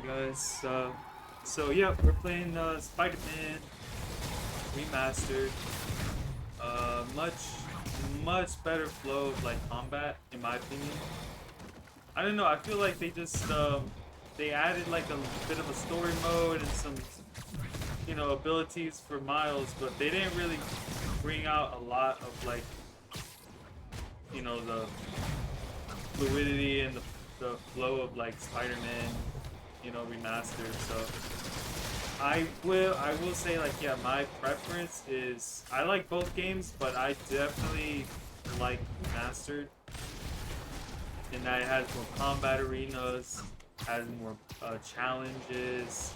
Hey guys, so yeah, we're playing Spider-Man Remastered. Much better flow of like combat, in my opinion. I don't know. I feel like they added like a bit of a story mode and some abilities for Miles, but they didn't really bring out a lot of like the fluidity and the flow of like Spider-Man, remastered. So I will say like yeah, my preference is I like both games, but I definitely like remastered in that it has more combat arenas, has more challenges,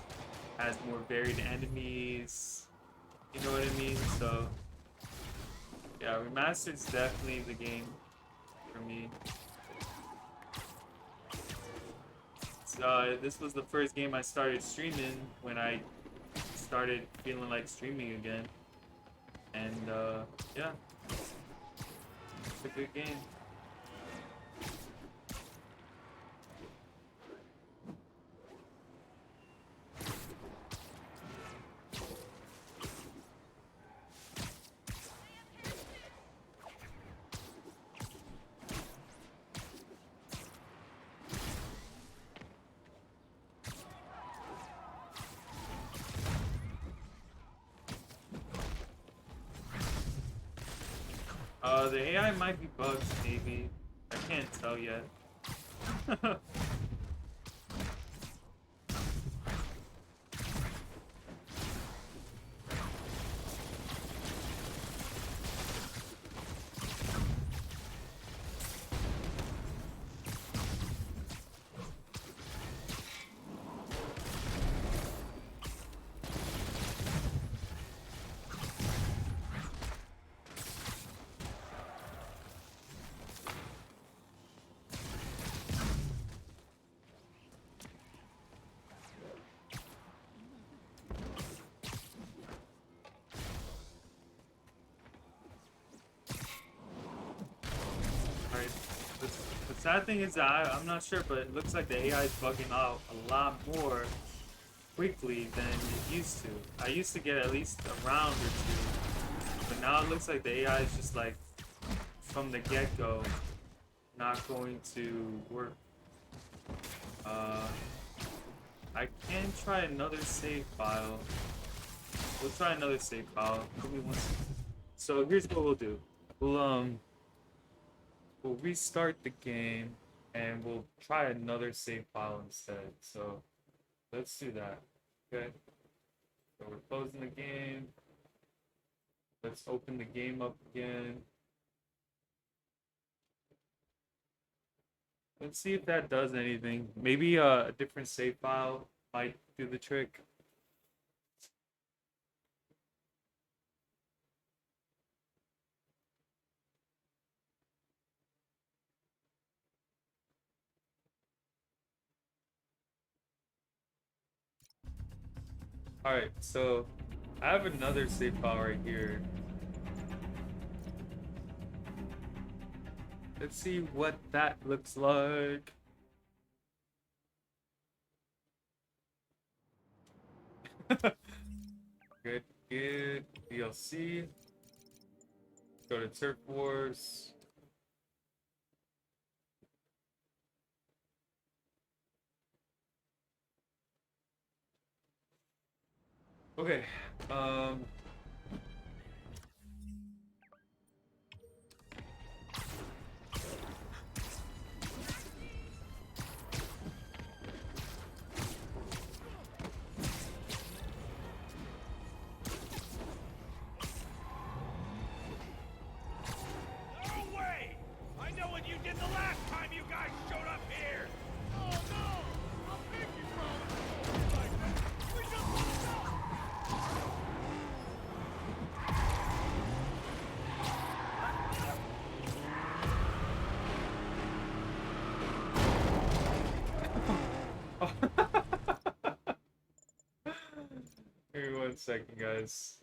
has more varied enemies. You know what I mean? So yeah, remastered's definitely the game for me. This was the first game I started streaming when I started feeling like streaming again, and yeah, it's a good game. The AI might be bugs, maybe. I can't tell yet. Alright, the sad thing is that I'm not sure, but it looks like the AI is bugging out a lot more quickly than it used to. I used to get at least a round or two, but now it looks like the AI is just like, from the get-go, not going to work. Uh, I can try another save file. We'll try another save file. Give me one second. So here's what we'll do. We'll restart the game and we'll try another save file instead. So let's do that. Okay. So we're closing the game. Let's open the game up again. Let's see if that does anything. Maybe a different save file might do the trick. Alright, so I have another save file right here. Let's see what that looks like. Good, good. DLC. Go to Turf Wars. Okay. Um. No way! I know what you did the last time you guys showed up here! Oh no! A pinky promise! Like that! We just fucked up! Give me one second, guys.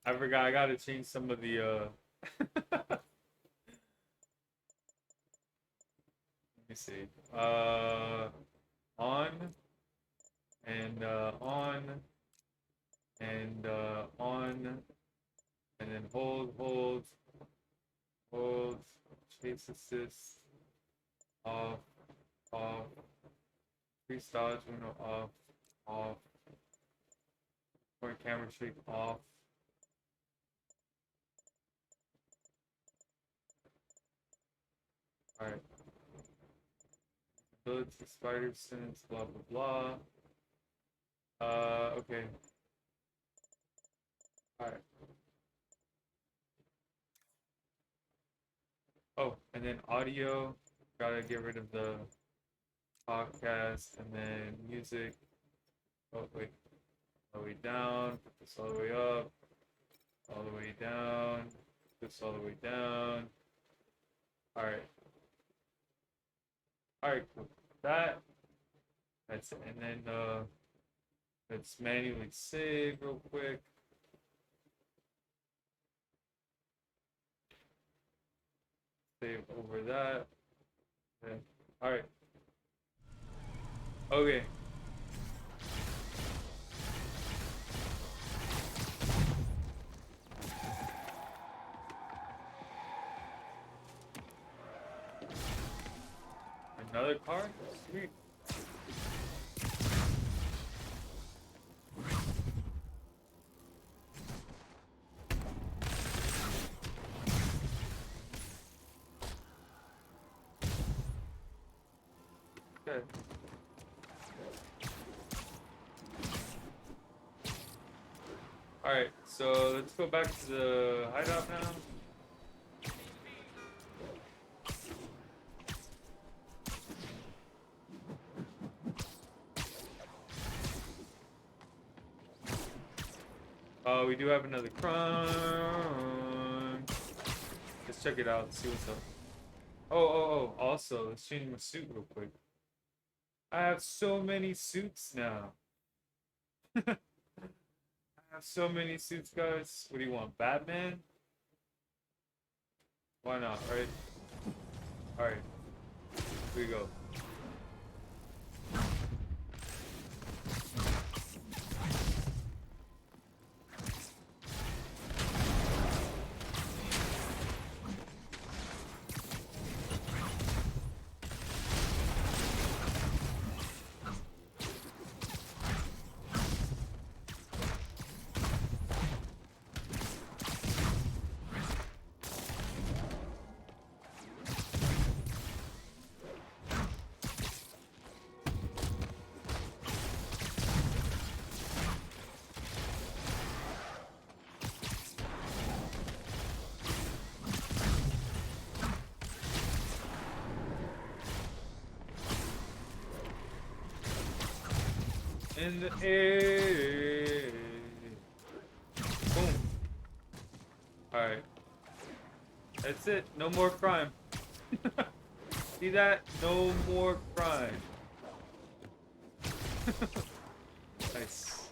I forgot. I gotta change some of the. Let me see. on and on and on, and then hold, chase assist, off, off, freestyle window off, point camera shake off. Alright. Ability spider sense, blah blah blah. Okay. Alright. Oh, and then audio. Gotta get rid of the podcast, and then music. Oh wait. All the way down, put this all the way up, all the way down, this all the way down. Alright. Alright, cool. That's it. And then let's manually save real quick. Save over that. Yeah. Alright. Okay. Another card? Sweet. Okay. Alright, so let's go back to the hideout now. We do have another crime. Let's check it out, see what's up. Oh, also, let's change my suit real quick. I have so many suits now. I have so many suits, guys. What do you want, Batman? Why not, right? Alright, here we go. In the air. Boom. Alright. That's it. No more crime. See that? No more crime. Nice.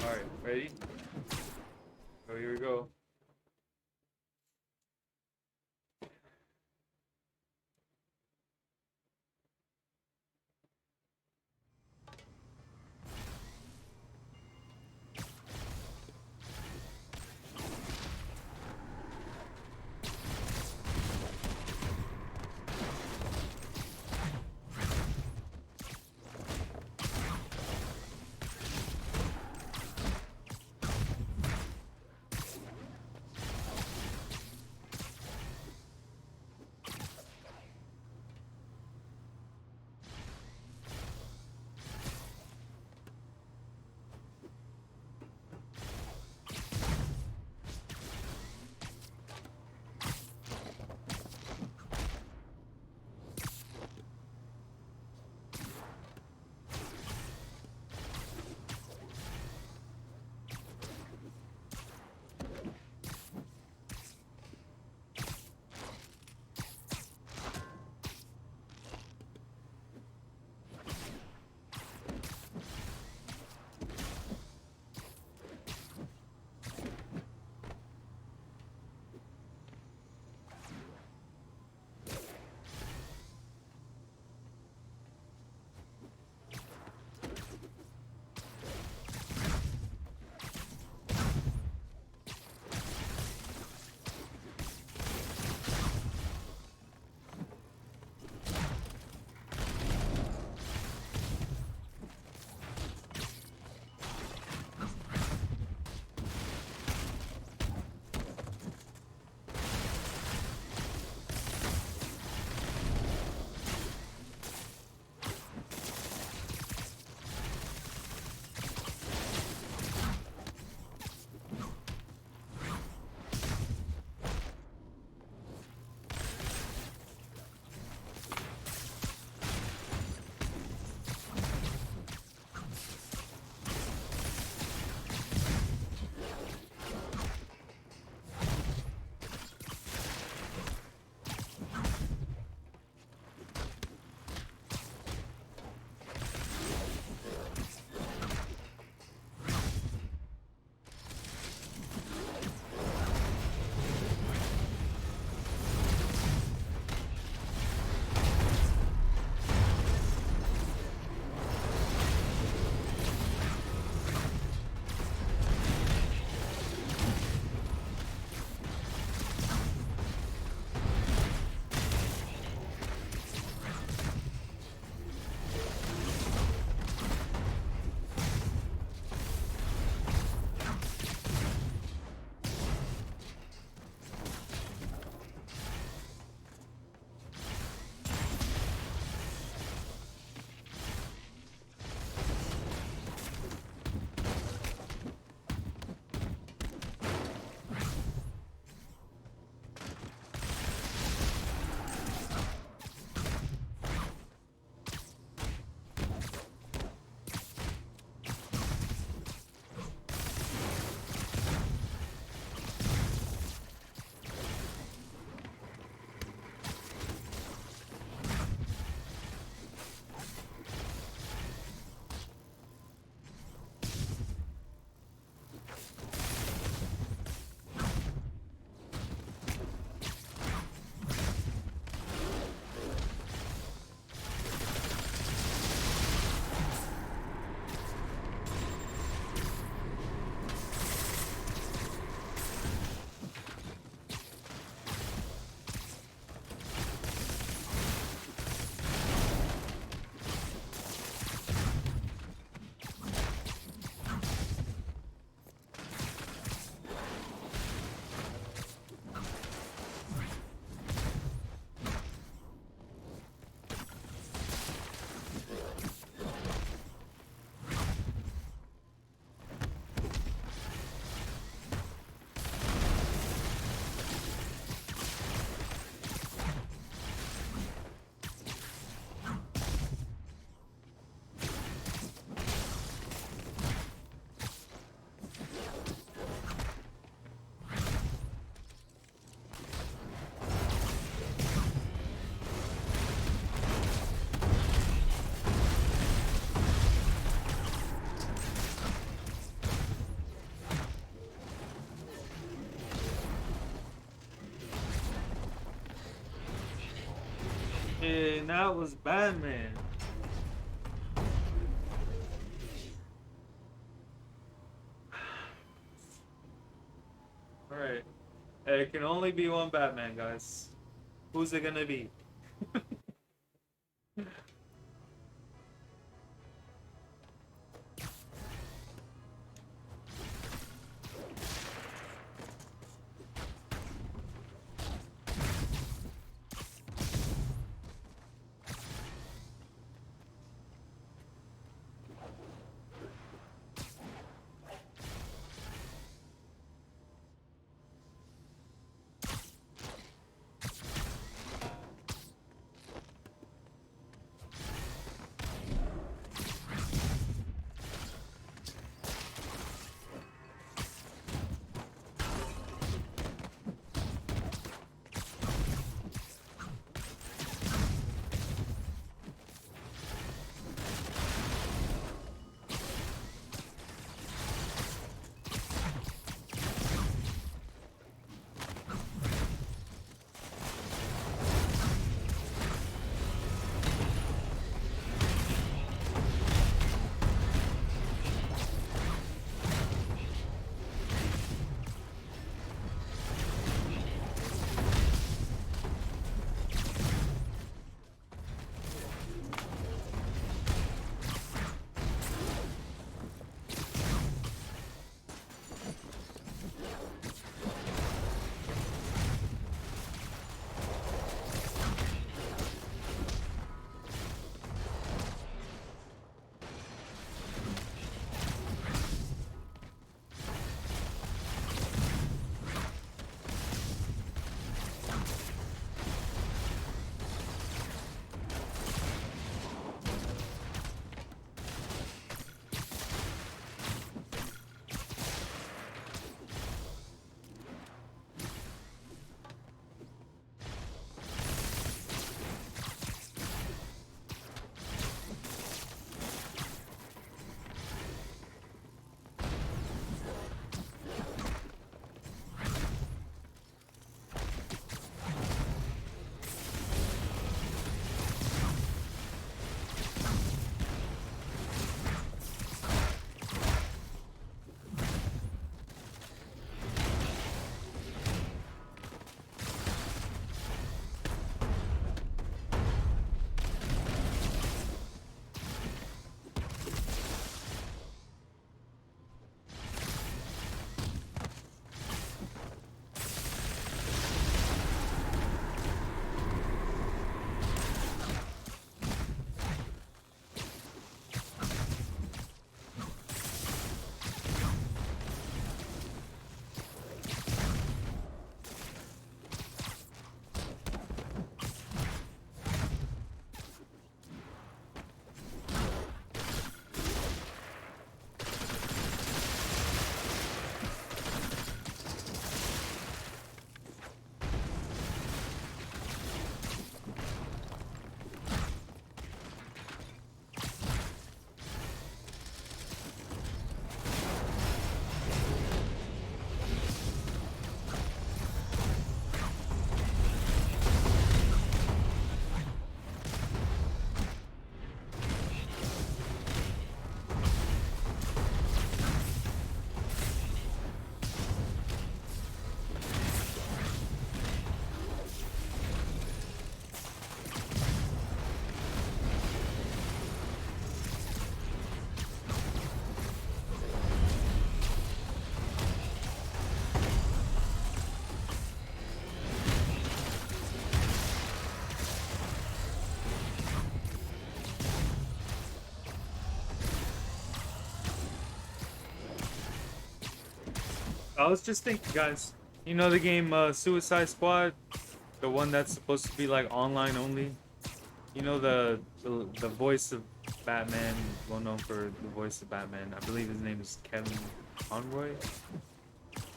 Alright, ready? So here we go. And that was Batman. Alright. It can only be one Batman, guys. Who's it gonna be? I was just thinking, guys. You know the game Suicide Squad, the one that's supposed to be like online only. You know the voice of Batman, well known for the voice of Batman. I believe his name is Kevin Conroy.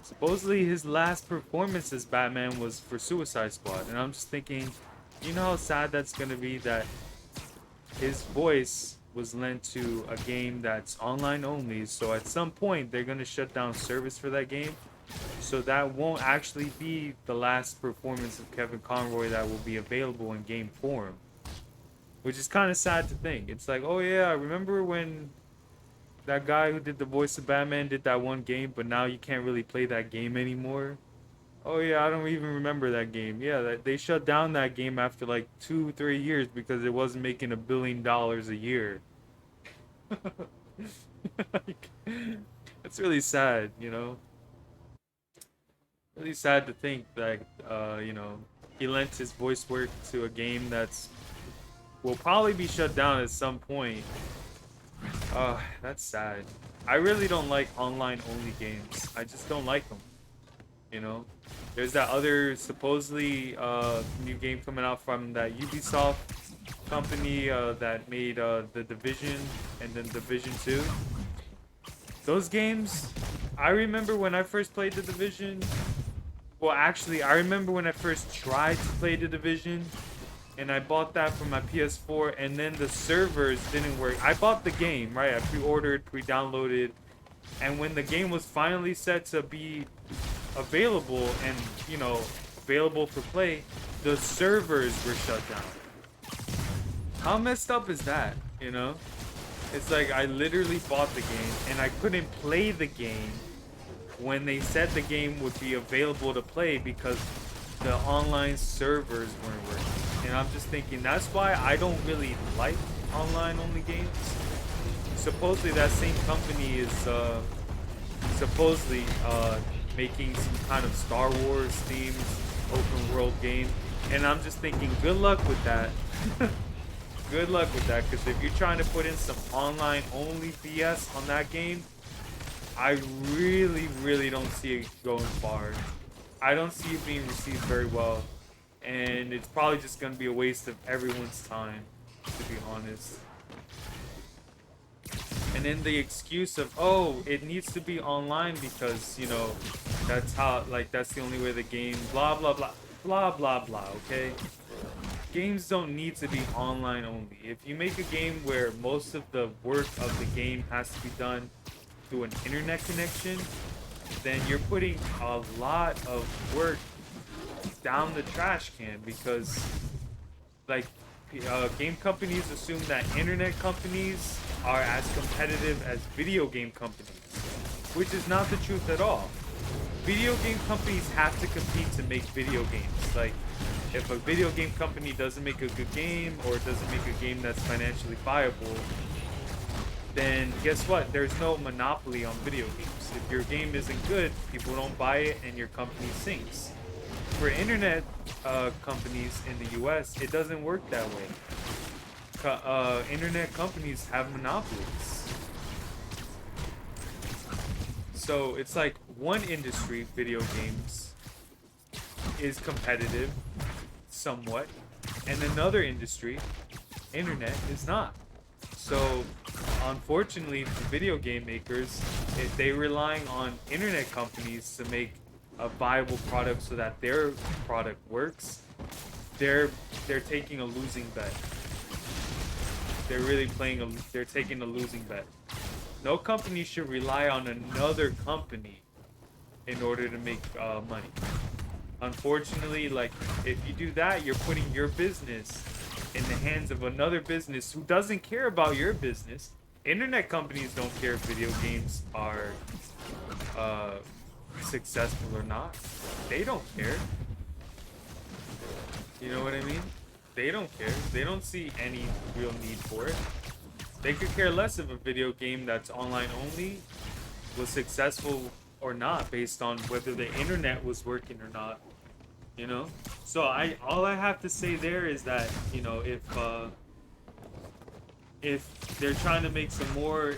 Supposedly his last performance as Batman was for Suicide Squad, and I'm just thinking, you know how sad that's gonna be that his voice was lent to a game that's online only. So at some point they're gonna shut down service for that game. So that won't actually be the last performance of Kevin Conroy that will be available in game form. which is kind of sad to think. It's like, oh yeah, I remember when that guy who did the voice of Batman did that one game, but now you can't really play that game anymore. Oh yeah, I don't even remember that game. Yeah, they shut down that game after like 2, 3 years because it wasn't making $1 billion a year. Like, it's really sad, you know. Really sad to think that he lent his voice work to a game that's will probably be shut down at some point. That's sad. I really don't like online only games. I just don't like them. You know, there's that other supposedly new game coming out from that Ubisoft company that made the Division and then Division 2. Those games, I remember when I first played the Division. Well, actually, I remember when I first tried to play the Division, and I bought that for my PS4, and then the servers didn't work. I bought the game, right? I pre-ordered, pre-downloaded, and when the game was finally set to be available and, available for play, the servers were shut down. How messed up is that, you know? It's like I literally bought the game, and I couldn't play the game when they said the game would be available to play because the online servers weren't working. And I'm just thinking that's why I don't really like online only games. Supposedly that same company is supposedly making some kind of Star Wars themed open world game. And I'm just thinking good luck with that. Good luck with that, because if you're trying to put in some online only BS on that game, I really, really don't see it going far. I don't see it being received very well. And it's probably just going to be a waste of everyone's time, to be honest. And then the excuse of, oh, it needs to be online because, that's how, like, that's the only way the game, blah, blah, blah, blah, blah, blah, okay? Games don't need to be online only. If you make a game where most of the work of the game has to be done through an internet connection, then you're putting a lot of work down the trash can because, like, game companies assume that internet companies are as competitive as video game companies, which is not the truth at all. Video game companies have to compete to make video games. Like, if a video game company doesn't make a good game or doesn't make a game that's financially viable, then guess what? There's no monopoly on video games. If your game isn't good, people don't buy it and your company sinks. For internet companies in the US, it doesn't work that way. Internet companies have monopolies. So it's like one industry, video games, is competitive somewhat, and another industry, internet, is not. So unfortunately for video game makers, if they're relying on internet companies to make a viable product so that their product works, they're taking a losing bet. They're really they're taking a losing bet. No company should rely on another company in order to make money. Unfortunately, like, if you do that, you're putting your business in the hands of another business who doesn't care about your business. Internet companies don't care if video games are successful or not. They don't care. You know what I mean? They don't care. They don't see any real need for it. They could care less if a video game that's online only was successful or not based on whether the internet was working or not. So all I have to say there is that, if they're trying to make some more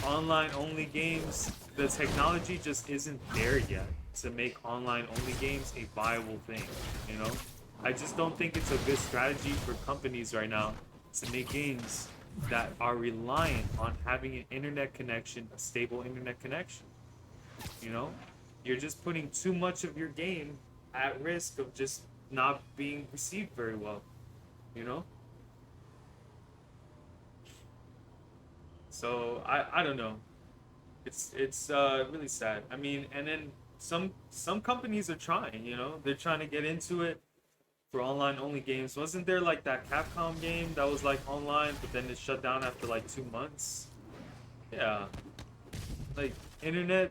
online only games, the technology just isn't there yet to make online only games a viable thing. I just don't think it's a good strategy for companies right now to make games that are reliant on having an internet connection, a stable internet connection. You're just putting too much of your game at risk of just not being received very well. you know so I don't know. It's really sad. I mean, and then some companies are trying, they're trying to get into it. for online only games. Wasn't there like that Capcom game that was like online, but then it shut down after like 2 months? Yeah, like internet,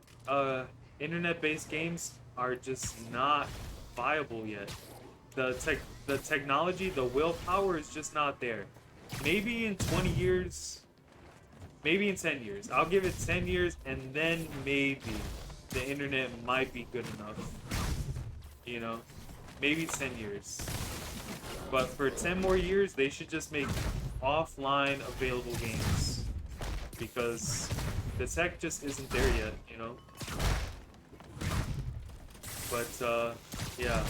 internet-based games are just not viable yet. The technology, the willpower is just not there. Maybe in 20 years, maybe in 10 years. I'll give it 10 years, and then maybe the internet might be good enough. You know, maybe 10 years. But for 10 more years, they should just make offline available games. Because the tech just isn't there yet, you know? But, yeah.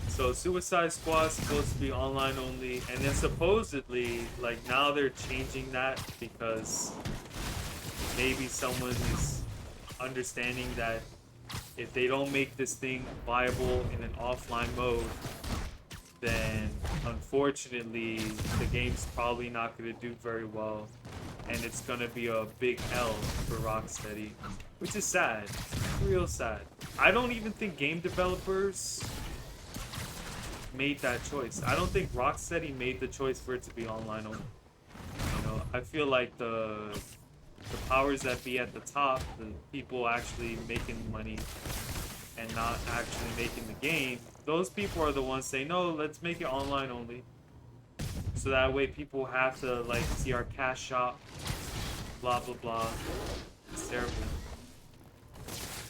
So Suicide Squad's supposed to be online only, and then supposedly, like, now they're changing that because maybe someone is understanding that if they don't make this thing viable in an offline mode, then unfortunately the game's probably not going to do very well, and it's going to be a big L for Rocksteady, which is sad, real sad. I don't even think game developers made that choice. I don't think Rocksteady made the choice for it to be online only. You know, I feel like the powers that be at the top, the people actually making money and not actually making the game, those people are the ones saying, no, let's make it online only. So that way people have to like see our cash shop, blah blah blah. It's terrible.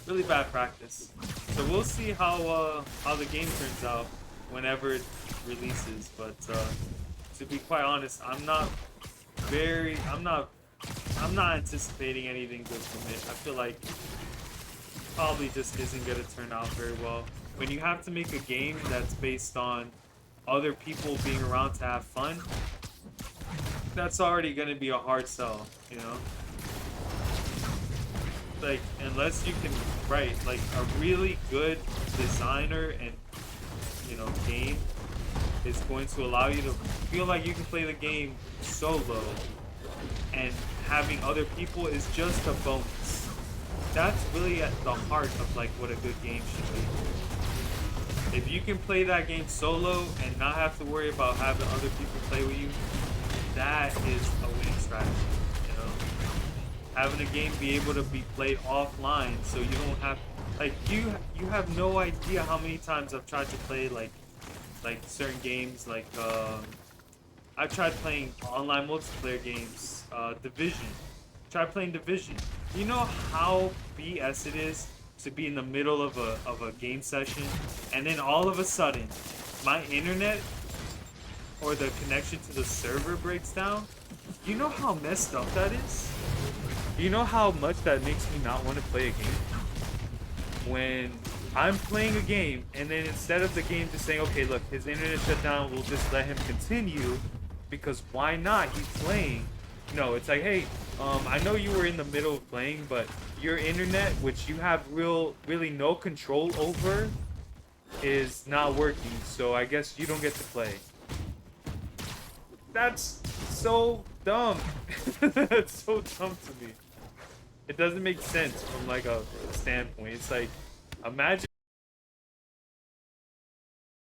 Really bad practice. So we'll see how the game turns out whenever it releases, but to be quite honest, I'm not anticipating anything good from it. I feel like probably just isn't gonna turn out very well. When you have to make a game that's based on other people being around to have fun, that's already gonna be a hard sell, you know? Like, unless you can write, like, a really good designer and, you know, game is going to allow you to feel like you can play the game solo, and having other people is just a bonus. That's really at the heart of like what a good game should be. If you can play that game solo and not have to worry about having other people play with you, that is a winning strategy, you know? Having a game be able to be played offline so you don't have, like, you have no idea how many times I've tried to play like certain games, like I've tried playing online multiplayer games, Division. Try playing Division. You know how BS it is to be in the middle of a game session, and then all of a sudden, my internet or the connection to the server breaks down? You know how messed up that is? You know how much that makes me not want to play a game? When I'm playing a game, and then instead of the game just saying, okay, look, his internet shut down, we'll just let him continue, because why not? He's playing. No, it's like, hey, I know you were in the middle of playing, but your internet, which you have really no control over, is not working, so I guess you don't get to play. That's so dumb. That's so dumb to me. It doesn't make sense from like a standpoint. It's like, imagine